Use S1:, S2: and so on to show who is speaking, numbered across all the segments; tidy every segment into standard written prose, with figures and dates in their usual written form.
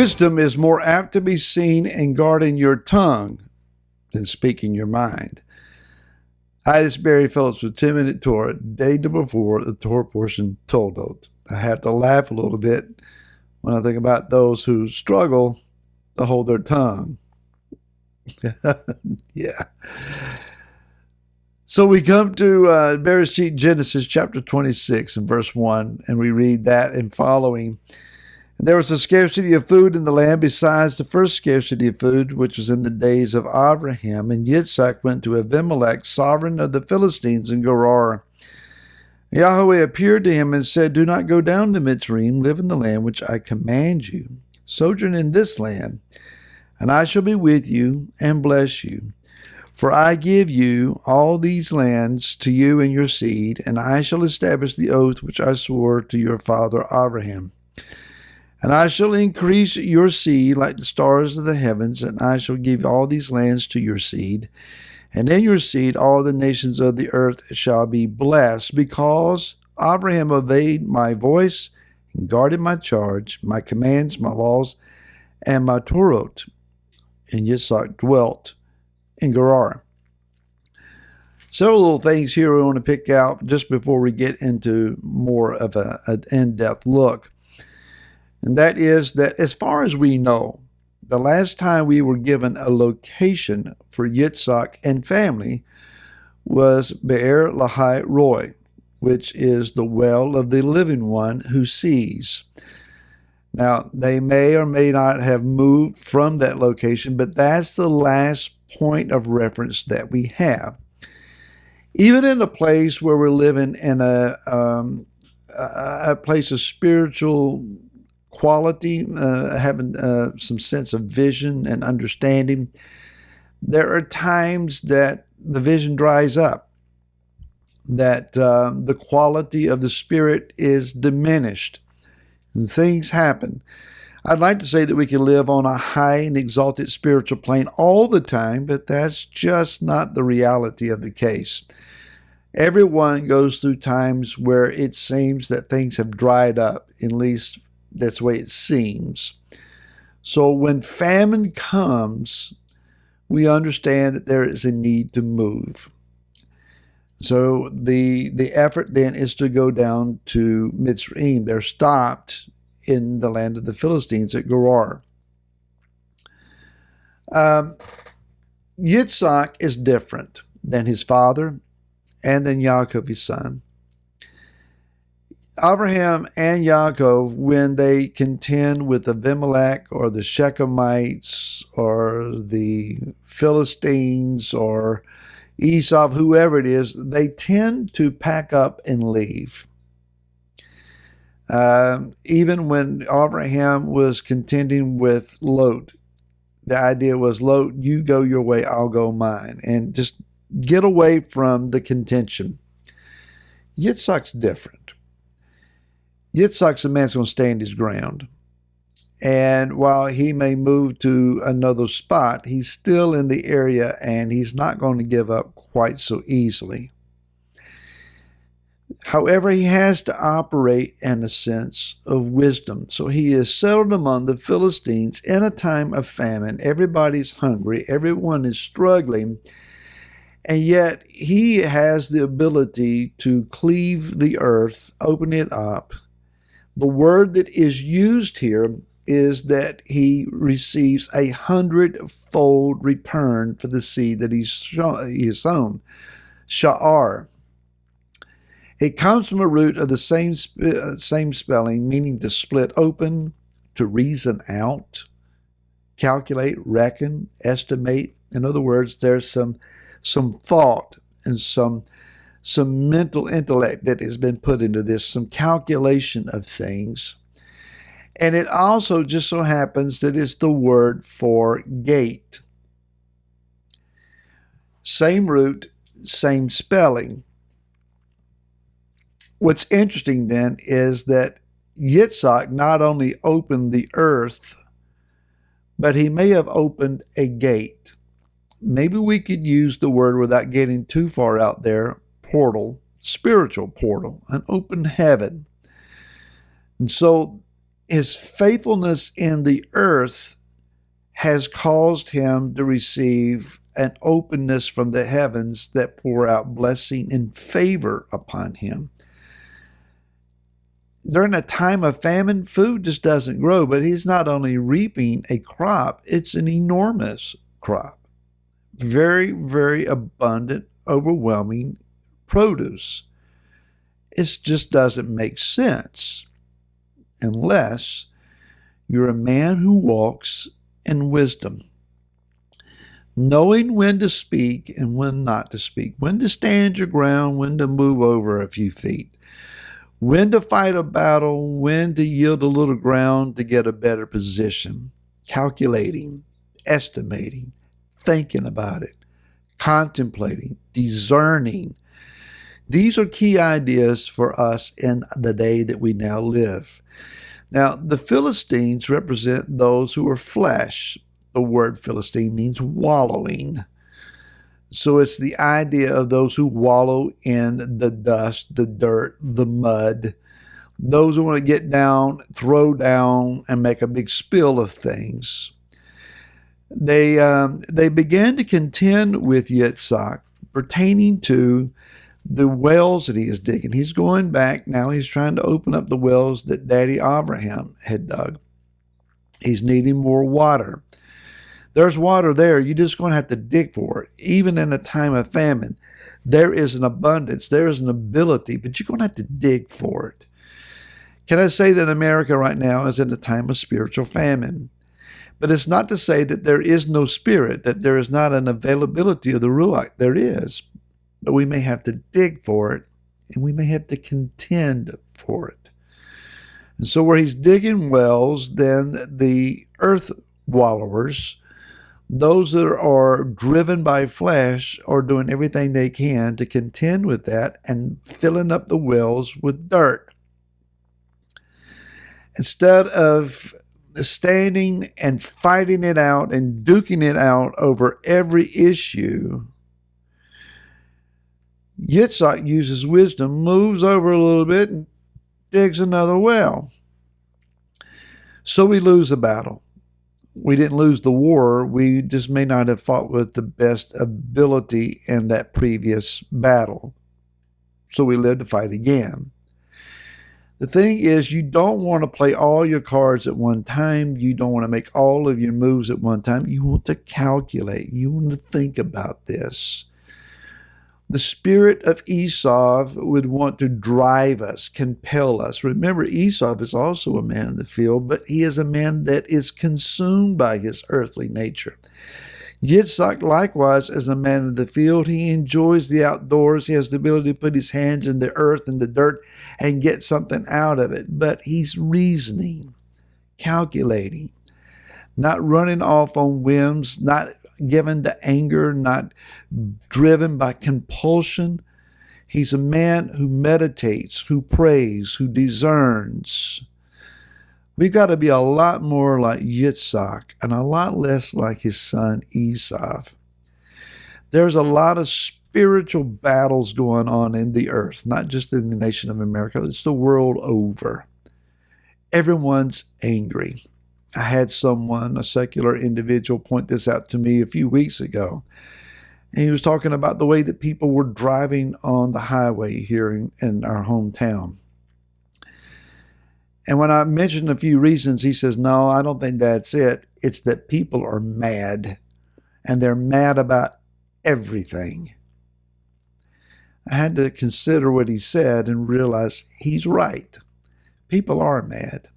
S1: Wisdom is more apt to be seen in guarding your tongue than speaking your mind. Hi, this is Barry Phillips with 10 Minute Torah, day number 4, the Torah portion, Toldot. I have to laugh a little bit when I think about those who struggle to hold their tongue. Yeah. So we come to Bereshit, Genesis chapter 26 and verse 1, and we read that and following. And there was a scarcity of food in the land besides the first scarcity of food, which was in the days of Abraham. And Yitzhak went to Abimelech, sovereign of the Philistines, in Gerar. Yahweh appeared to him and said, "Do not go down to Mitzrayim, live in the land which I command you. Sojourn in this land, and I shall be with you and bless you. For I give you all these lands to you and your seed, and I shall establish the oath which I swore to your father Abraham. And I shall increase your seed like the stars of the heavens, and I shall give all these lands to your seed. And in your seed all the nations of the earth shall be blessed, because Abraham obeyed my voice and guarded my charge, my commands, my laws, and my Torah." And Yitzhak dwelt in Gerar. Several little things here we want to pick out just before we get into more of an in-depth look. And that is that as far as we know, the last time we were given a location for Yitzhak and family was Be'er Lahai Roy, which is the well of the living one who sees. Now, they may or may not have moved from that location, but that's the last point of reference that we have. Even in a place where we're living in a place of spiritual quality, having some sense of vision and understanding, there are times that the vision dries up, that the quality of the spirit is diminished, and things happen. I'd like to say that we can live on a high and exalted spiritual plane all the time, but that's just not the reality of the case. Everyone goes through times where it seems that things have dried up, at least that's the way it seems. So when famine comes, we understand that there is a need to move. So the effort then is to go down to Mitzrayim. They're stopped in the land of the Philistines at Gerar. Yitzhak is different than his father and than Yaakov, his son. Abraham and Yaakov, when they contend with Abimelech or the Shechemites or the Philistines or Esau, whoever it is, they tend to pack up and leave. Even when Abraham was contending with Lot, the idea was, Lot, you go your way, I'll go mine, and just get away from the contention. Yitzhak's different. Yitzhak's a man that's going to stand his ground. And while he may move to another spot, he's still in the area and he's not going to give up quite so easily. However, he has to operate in a sense of wisdom. So he is settled among the Philistines in a time of famine. Everybody's hungry. Everyone is struggling. And yet he has the ability to cleave the earth, open it up. The word that is used here is that he receives 100-fold return for the seed that he's sown. Sha'ar. It comes from a root of the same spelling, meaning to split open, to reason out, calculate, reckon, estimate. In other words, there's some thought and some mental intellect that has been put into this, some calculation of things. And it also just so happens that it's the word for gate. Same root, same spelling. What's interesting then is that Yitzhak not only opened the earth, but he may have opened a gate. Maybe we could use the word without getting too far out there, portal, spiritual portal, an open heaven. And so His faithfulness in the earth has caused him to receive an openness from the heavens that pour out blessing and favor upon him. During a time of famine, food just doesn't grow, but he's not only reaping a crop, it's an enormous crop. Very, very abundant, overwhelming produce. It just doesn't make sense unless you're a man who walks in wisdom, knowing when to speak and when not to speak, when to stand your ground, when to move over a few feet, when to fight a battle, when to yield a little ground to get a better position, calculating, estimating, thinking about it, contemplating, discerning. These are key ideas for us in the day that we now live. Now, the Philistines represent those who are flesh. The word Philistine means wallowing. So it's the idea of those who wallow in the dust, the dirt, the mud, those who want to get down, throw down, and make a big spill of things. They began to contend with Yitzhak pertaining to the wells that he is digging. He's going back now. He's trying to open up the wells that Daddy Abraham had dug. He's needing more water. There's water there. You're just going to have to dig for it. Even in a time of famine, there is an abundance. There is an ability, but you're going to have to dig for it. Can I say that America right now is in a time of spiritual famine? But it's not to say that there is no spirit, that there is not an availability of the Ruach. There is. But we may have to dig for it, and we may have to contend for it. And so where he's digging wells, then the earth wallowers, those that are driven by flesh, are doing everything they can to contend with that and filling up the wells with dirt. Instead of standing and fighting it out and duking it out over every issue, Yitzhak uses wisdom, moves over a little bit, and digs another well. So we lose the battle. We didn't lose the war. We just may not have fought with the best ability in that previous battle. So we live to fight again. The thing is, you don't want to play all your cards at one time. You don't want to make all of your moves at one time. You want to calculate. You want to think about this. The spirit of Esau would want to drive us, compel us. Remember, Esau is also a man in the field, but he is a man that is consumed by his earthly nature. Yitzhak likewise is a man in the field. He enjoys the outdoors. He has the ability to put his hands in the earth and the dirt and get something out of it. But he's reasoning, calculating, not running off on whims, not given to anger, not driven by compulsion. He's a man who meditates, who prays, who discerns. We've got to be a lot more like Yitzhak and a lot less like his son Esau. There's a lot of spiritual battles going on in the earth, not just in the nation of America, it's the world over. Everyone's angry. I had someone, a secular individual, point this out to me a few weeks ago. And he was talking about the way that people were driving on the highway here in our hometown. And when I mentioned a few reasons, he says, no, I don't think that's it. It's that people are mad, and they're mad about everything. I had to consider what he said and realize he's right. People are mad.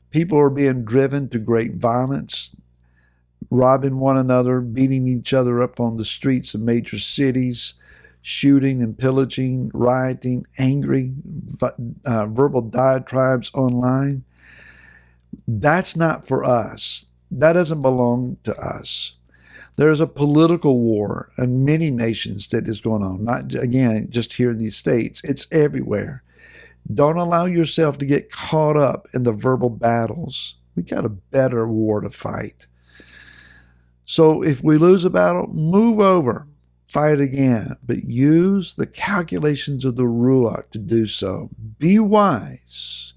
S1: People are being driven to great violence, robbing one another, beating each other up on the streets of major cities, shooting and pillaging, rioting, angry, verbal diatribes online. That's not for us. That doesn't belong to us. There's a political war in many nations that is going on, not, again, just here in these states. It's everywhere. Don't allow yourself to get caught up in the verbal battles. We got a better war to fight. So if we lose a battle, move over. Fight again, but use the calculations of the Ruach to do so. Be wise.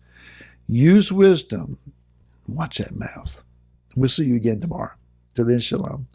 S1: Use wisdom. Watch that mouth. We'll see you again tomorrow. Till then, shalom.